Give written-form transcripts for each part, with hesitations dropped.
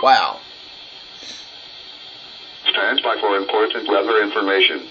Wow. Stand by for important weather information.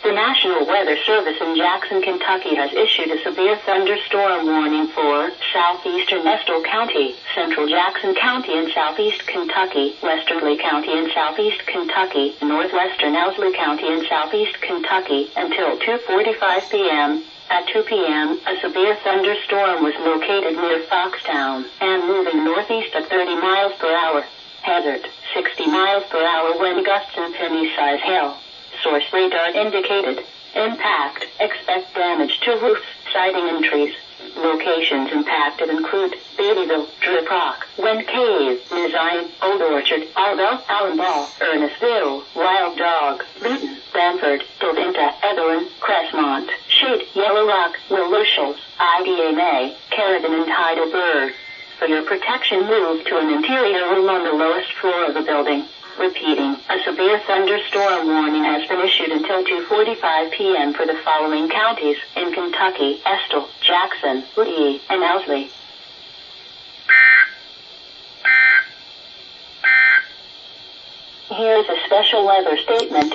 The National Weather Service in Jackson, Kentucky has issued a severe thunderstorm warning for southeastern Estill County, central Jackson County and southeast Kentucky, western Lee County and southeast Kentucky, northwestern Owsley County and southeast Kentucky, until 2:45 p.m. At 2 p.m., a severe thunderstorm was located near Foxtown and moving northeast at 30 miles per hour. Hazard, 60 miles per hour wind gusts and penny-size hail. Source radar indicated. Impact. Expect damage to roofs, siding, and trees. Locations impacted include Beattyville, Drip Rock, Wind Cave, Nizine, Old Orchard, Arbel, Allenball, Ernestville, Wild Dog, Luton, Bamford, Delvinta, Evelyn, Crestmont, Shade, Yellow Rock, Willow Shoals, IDMA, Carrigan, and Heidelberg. For your protection, move to an interior room on the lowest floor of the building. Repeating, a severe thunderstorm warning has been issued until 2:45 p.m. for the following counties in Kentucky: Estill, Jackson, Lee, and Owsley. Here's a special weather statement.